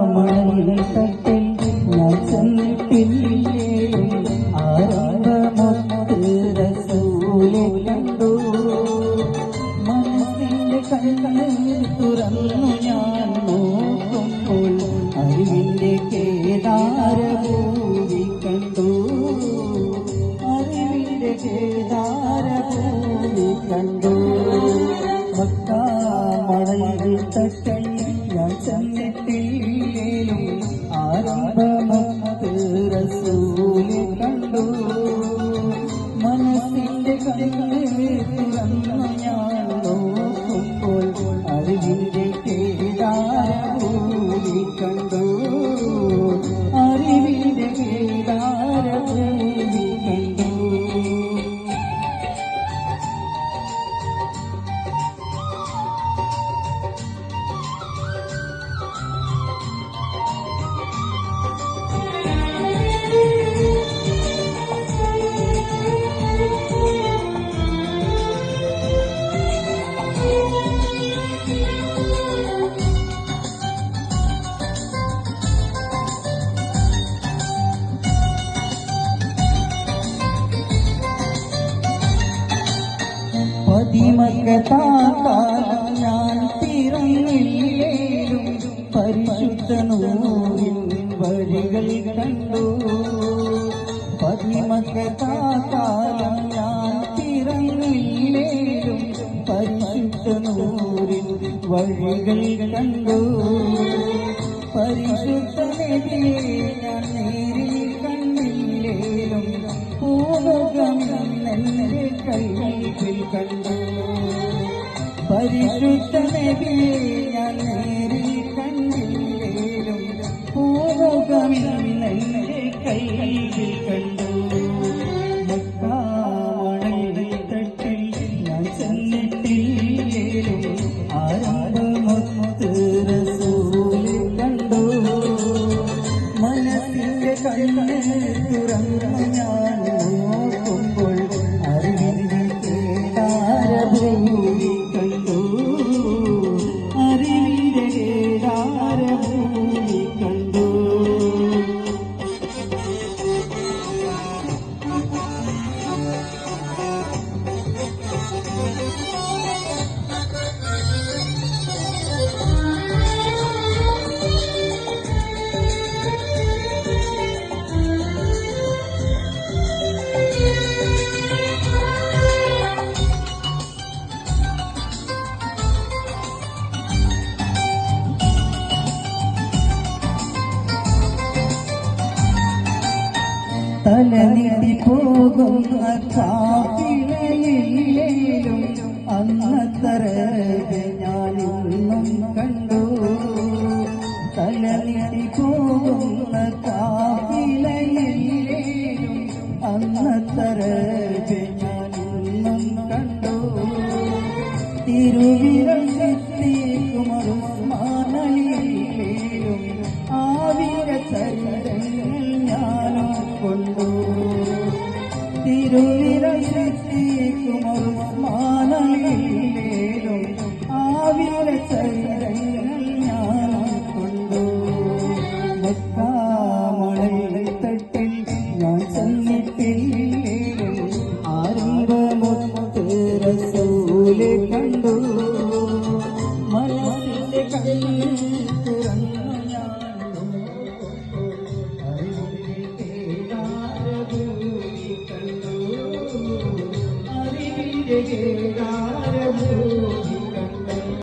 മക്കാമണൽത്തട്ടിൽ ഞാൻ ചെന്നിട്ടില്ലേ ആരംഭമൊത്ത് റസൂലെ കണ്ടു മനസ്സിന്റെ കണ്ണുകൾ തുറന്നു ഞാൻ നോക്കുമ്പോൾ അറിവിന്റെ കേദാരഭൂമി കണ്ടു അറിവിന്റെ കേദാരഭൂമി കണ്ടു മക്കാമണൽത്തട്ടിൽ ഞാൻ ചെന്നിട്ടില്ലേലും ആരംഭമൊത്ത് റസൂലെ കണ്ടു മനസ്സിന്റെ കണ്ണുകൾ തുറന്നു ഞാൻ നോക്കുമ്പോൾ അറിവിന്റെ കേദാരഭൂമി കണ്ടു അറിവിന്റെ കേദാരഭൂമി കണ്ടു. പതിമകത്താകാൻ ഞാൻ പിറന്നില്ലേലും പരിശുദ്ധ നൂറിൻ വഴികൾ കണ്ടു പതിമകത്താകാൻ ഞാൻ പിറന്നില്ലേലും പരിശുദ്ധ നൂറിൻ വഴികൾ കണ്ടു പരിശുദ്ധ നബിയെ ഞാൻ നേരിൽ കണ്ടില്ലേലും പൂമുഖമെന്നെ കൈകളിൽ കണ്ടു പരിശുദ്ധ നബിയെ ഞാൻ നേരിൽ കണ്ടില്ലേലും പൂമുഖമെന്നെ കൈകളിൽ കണ്ടു മക്കാമണൽത്തട്ടിൽ ഞാൻ ചെന്നിട്ടില്ലേലും ആരംഭമൊത്ത് റസൂലെ കണ്ടു മനസ്സിന്റെ കണ്ണ് തുറന്നു ഞാൻ നോക്കുമ്പോൾ അറിവിന്റെ കേദാരഭൂമി കണ്ടു അറിവിന്റെ കേദാരഭൂമി കണ്ടു. തലനിധി പോകുന്ന കാപ്പിലയിലേലും അന്നത്തരകെ ഞാനിന്നും കണ്ടു തലനിധി പോകുന്ന കാപ്പിലയിലേലും അന്നത്തരകെ ഞാനിന്നും കണ്ടു തിരുവിരൽ ശക്തിക്കുമറും മാനലിയിലേലും ആവിര ചരിതങ്ങൾ ഞാനും കൊണ്ടു തിരുവിരൽ ശക്തിക്കുമറും മാനലിയിലേലും ആവിര ചരിതങ്ങൾ ഞാനും കൊണ്ടു മക്കാമണൽത്തട്ടിൽ ഞാൻ ചെന്നിട്ടില്ലേലും ആരംഭമൊത്ത് റസൂലെ കണ്ടു മനസ്സിന്റെ കണ്ണ് തുറന്നു ഞാൻ നോക്കുമ്പോൾ അറിവിന്റെ കേദാരഭൂമി കണ്ടു അറിവിന്റെ കേദാരഭൂമി